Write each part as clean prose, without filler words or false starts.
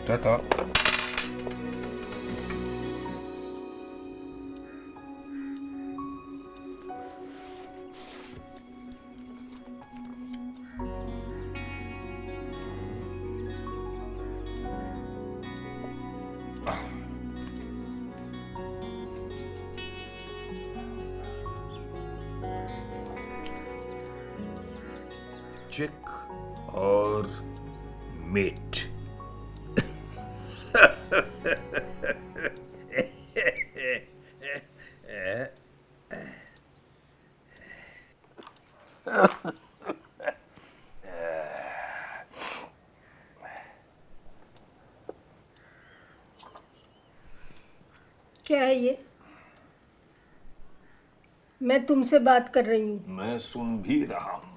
टाटा। चिक और मीट। क्या है ये? मैं तुमसे बात कर रही हूँ। मैं सुन भी रहा हूँ।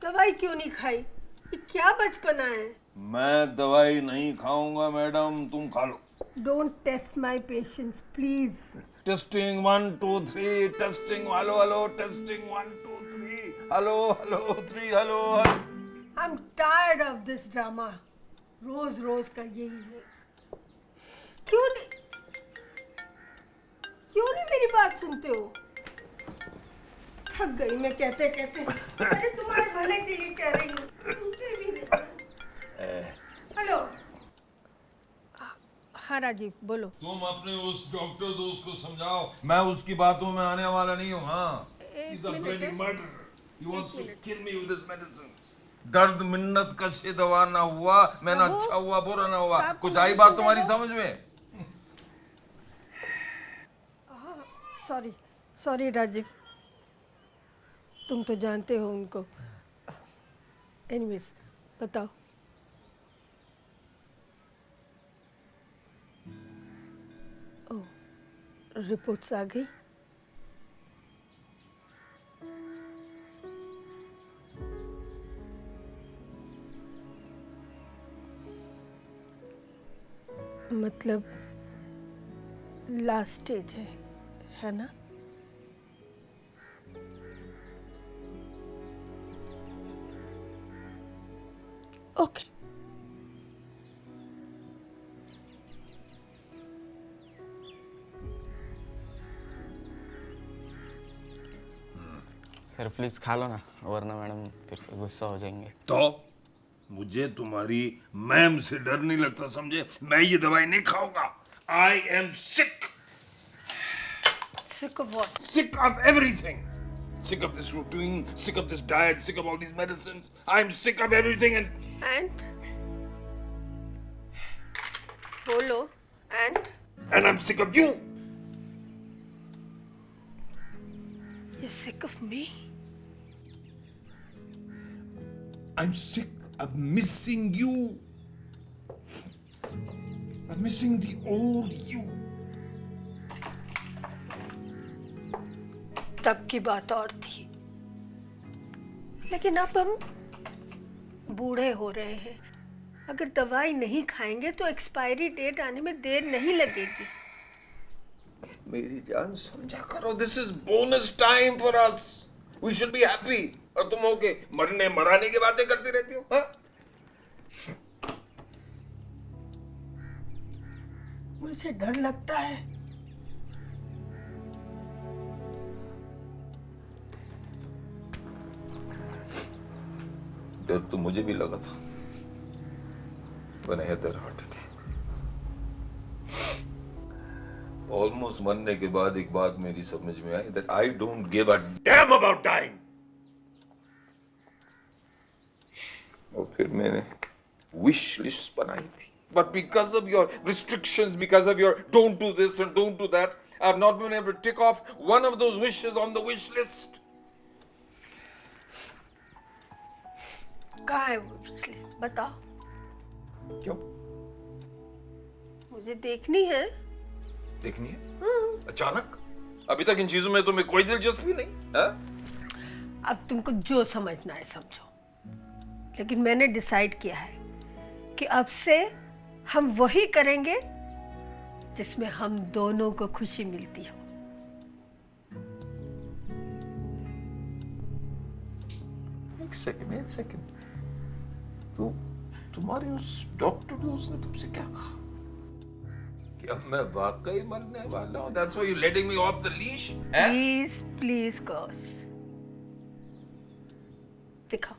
दवाई क्यों नहीं खाई? ये क्या बचपना है? मैं दवाई नहीं खाऊंगा मैडम, तुम खा लो। Don't test my patience please. Testing 1 2 3 testing. Hello hello testing 1 2 3 hello hello 3 hello. I am tired of this drama. रोज रोज का यही है। क्यों नहीं मेरी बात सुनते हो? थक गई मैं कहते कहते। अरे तुम्हारे भले के लिए कह रही हूँ। सुनते भी नहीं। हेलो। हाँ राजीव बोलो। तुम अपने उस डॉक्टर दोस्त को समझाओ, मैं उसकी बातों में आने वाला नहीं हूँ। हाँ, एक मिनट है। He wants to minute. kill me with his medicines. दर्द मिन्नत कशे दवा ना हुआ, मैं ना बहू, अच्छा हुआ बुरा ना हुआ। साहब को कुछ आई medicine बात दे तुम्हारी दो। समझ में? सॉरी सॉरी राजीव, तुम तो जानते हो उनको। एनीवेज बताओ। ओह, रिपोर्ट्स आ गई? मतलब लास्ट स्टेज है ना? ओके। सर प्लीज खा लो ना, वरना मैडम फिर से गुस्सा हो जाएंगे। तो मुझे तुम्हारी मैम से डर नहीं लगता, समझे? मैं ये दवाई नहीं खाऊंगा। I am sick. Sick of what? Sick of everything. Sick of this routine, sick of this diet, sick of all these medicines. I'm sick of everything and And? बोलो। And? I'm sick of you. You're sick of me? I'm sick of missing you. I'm missing the old you. तब की बात और थी, लेकिन अब हम बूढ़े हो रहे हैं। अगर दवाई नहीं खाएंगे तो एक्सपायरी डेट आने में देर नहीं लगेगी। मेरी जान समझा करो, this is bonus time for us. We should be happy. और तुम हो के मरने मराने की बातें करती रहती हो। हाँ? मुझे डर लगता है। डर तो मुझे भी लगा था when I had that heart attack. Almost मरने के बाद एक बात मेरी समझ में आई, that I don't give a damn about dying. और फिर मैंने wish list बनाई थी, but because of your restrictions, because of your don't do this and don't do that, I've not been able to tick off one of those wishes on the wish list. कहाँ है वो wish list? बताओ। क्यों? मुझे देखनी है। देखनी है अचानक? अभी तक इन चीजों में तुम्हें कोई दिलचस्पी नहीं है? अब तुमको जो समझना है समझो, लेकिन मैंने डिसाइड किया है कि अब से हम वही करेंगे जिसमें हम दोनों को खुशी मिलती हो। एक सेकंड तो तुम्हारे उस डॉक्टर ने उसने तुमसे क्या कहा कि अब मैं वाकई मरने वाला हूं? That's why you letting me off the leash? Please please cos दिखाओ।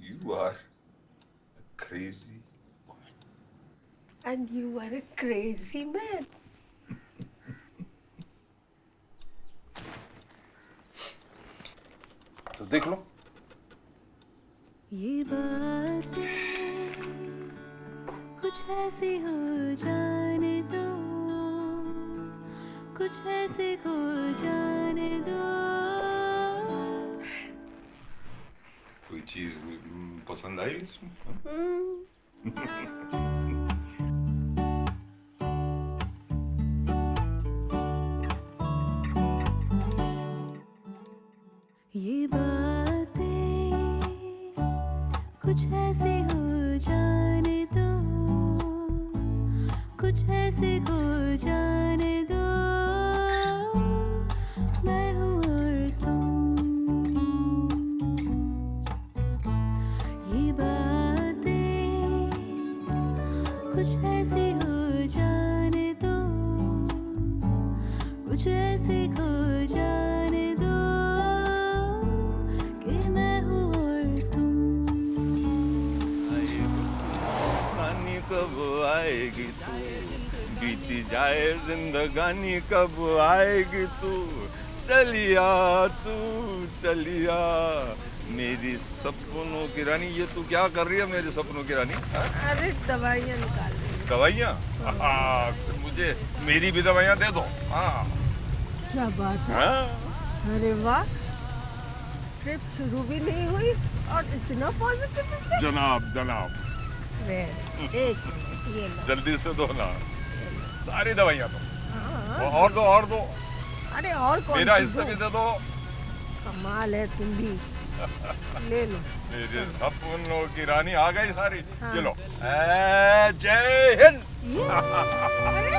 You are a crazy woman. And you are a crazy man. तो देख लो। ये बातें कुछ ऐसी हो जाने दो, कुछ ऐसे हो जाने दो। कोई चीज पसंद आई इसमें? ये बातें कुछ ऐसे हो जाने दो, कुछ ऐसे हो जाने दो। मैं हूँ और तुम, ये बातें कुछ ऐसे हो जाने दो, कुछ ऐसे हो जाने दो कि मैं हूँ और तुम। नानी कब आएगी तू, बीती जाए जिंदगानी कब आएगी तू, चलिया तू चलिया मेरी सपनों की रानी। ये तू क्या कर रही है मेरे सपनों की रानी? अरे दवाइयाँ निकाल रही दवाइयाँ? मुझे मेरी भी दवाइयाँ दे दो। हाँ क्या बात है? हाँ? अरे वाह, ट्रिप शुरू भी नहीं हुई और इतना पॉजिटिव इफेक्ट। जनाब जनाब एक ये लो। जल्दी से दो ना, सारी दवाइयाँ दो। हाँ, और दो और दो, अरे और कौन मेरा सी हिस्सा दूं? भी दे दो। कमाल है तुम भी। ले लो। मेरे सपनों की रानी आ गई सारी। हाँ। ये लो। जय हिंद। अरे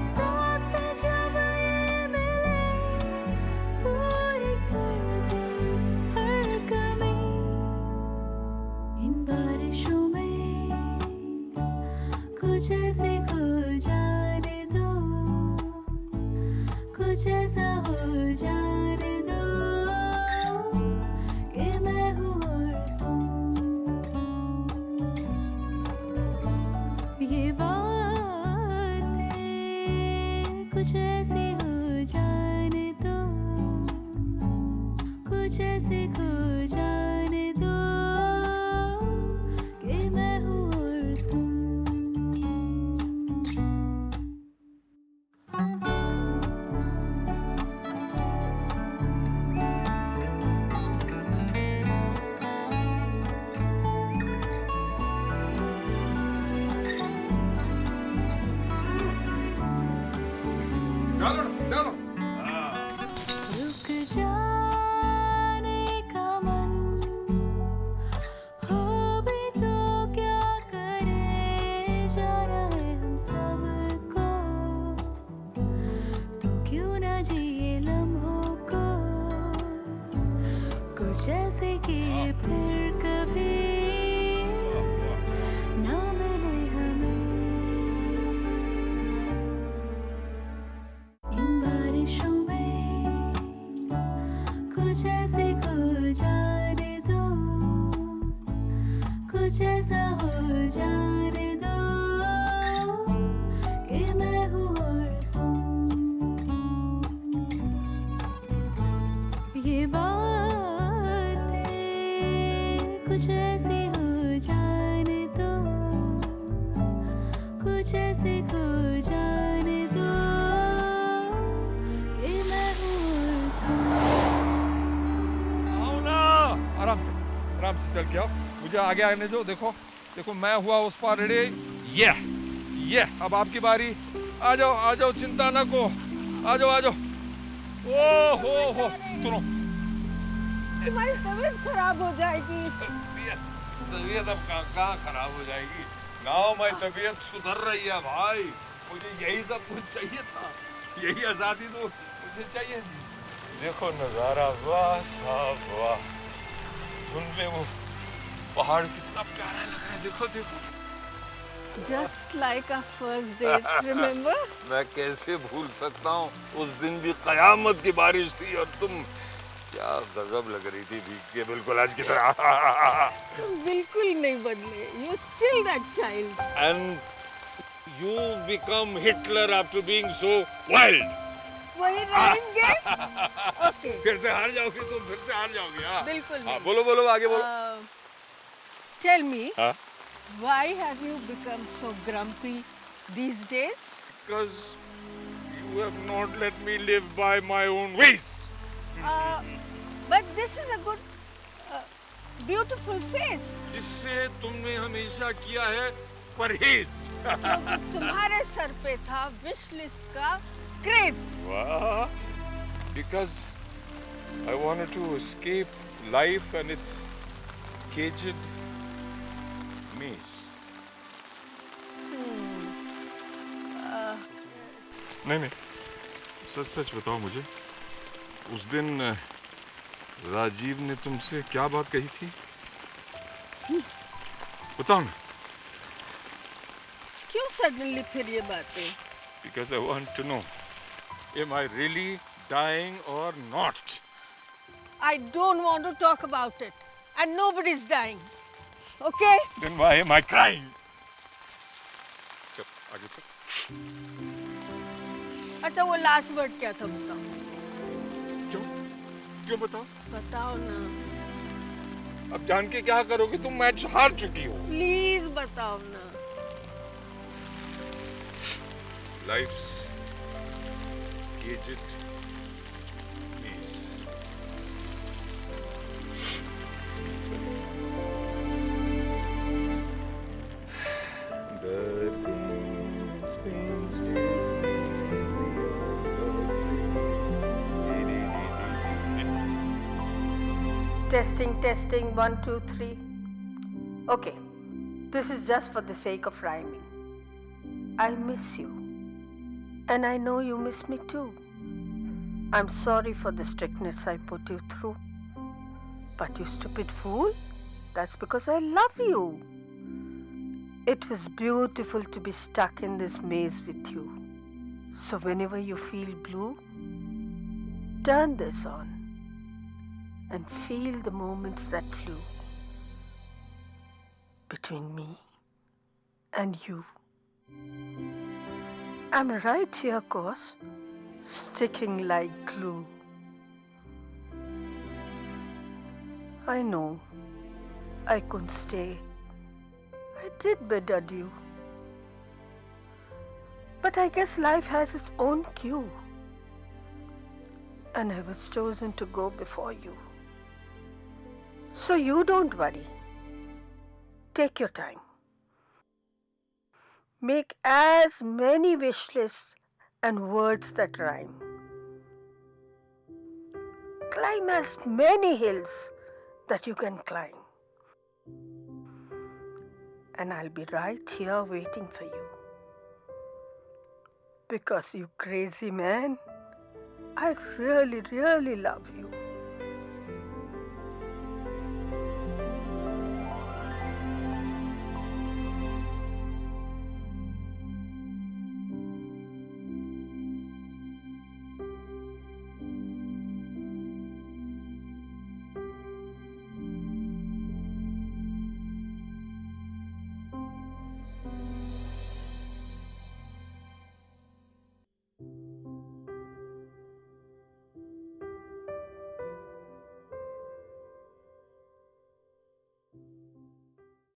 साथ जब ये मिले, पूरी कर दे हर कमी। इन बारिशों में कुछ ऐसे हो जाने दो, कुछ ऐसा हो जाने दो कि मैं हूँ और तुम। ये बातें कुछ ऐसी हो जाने दो, कुछ ऐसे हो जाने दो कि मैं हूँ और तुम। डालो डालो। रुक जाने का मन हो भी तो क्या करे, जाना है हम सबको, तो क्यों ना जिए लम्हों को कुछ ऐसे कि फिर कभी ना मिले हमें। इन बारिशों में कुछ ऐसे हो जाने दो, कुछ ऐसा हो जाने दो कि मैं हूँ और तुम। ये बातें कुछ ऐसी हो जाने दो, कुछ ऐसे हो जाने दो आराम से चल के आओ, मुझे आगे आने दो। देखो देखो, मैं हुआ उस पार रेडी। ये अब आपकी बारी। आ जाओ, चिंता न को, आ जाओ। ओ हो सुनो, तुम्हारी तबीयत खराब हो जाएगी। तबीयत अब कहाँ खराब हो जाएगी? गाँव में तबीयत सुधर रही है भाई। मुझे यही सब कुछ चाहिए था, यही आजादी तो मुझे चाहिए थी। देखो नजारा, वाह साहब वाह, धुंध में वो पहाड़ कितना प्यारा लग रहा है। देखो Just like our first date, remember? मैं कैसे भूल सकता हूँ, उस दिन भी कयामत की बारिश थी और तुम क्या गजब लग रही थी, भीग के बिल्कुल आज की तरह। तुम बिल्कुल नहीं बदले। You still that child. And you become Hitler after being so wild. वही रहेंगे? Okay. फिर से हार जाओगे तुम, फिर से हार जाओगे। हाँ बिल्कुल हाँ, नहीं। बोलो आगे बोलो। Tell me, हाँ? why have you become so grumpy these days? Because you have not let me live by my own ways. But this is a good, beautiful face. जिससे तुमने हमेशा किया है परहेज। क्योंकि तुम्हारे सर पे था विश लिस्ट का craze. Wow. Because I wanted to escape life and its caged maze. नहीं, सच बताओ मुझे, उस दिन राजीव ने तुमसे क्या बात कही थी? बताओ ना। क्यों सडनली फिर ये बातें? Because I want to know, am I really dying or not? I don't want to talk about it, and nobody's dying. Okay? Then why am I crying? चल आगे चल। अच्छा, वो लास्ट वर्ड क्या था बताओ? क्यों बताओ? बताओ ना। अब जान के क्या करोगे तुम? मैच हार चुकी हो। प्लीज बताओ ना। Life's caged maze. Testing, 1, 2, 3. Okay, this is just for the sake of rhyming. I miss you, and I know you miss me too. I'm sorry for the strictness I put you through. But you stupid fool, that's because I love you. It was beautiful to be stuck in this maze with you. So whenever you feel blue, turn this on and feel the moments that flew between me and you. I'm right here, course, sticking like glue. I know I couldn't stay. I did bid adieu. But I guess life has its own cue. And I was chosen to go before you. So you don't worry. Take your time. Make as many wish lists and words that rhyme. Climb as many hills that you can climb. And I'll be right here waiting for you. Because you crazy man, I really, really love you.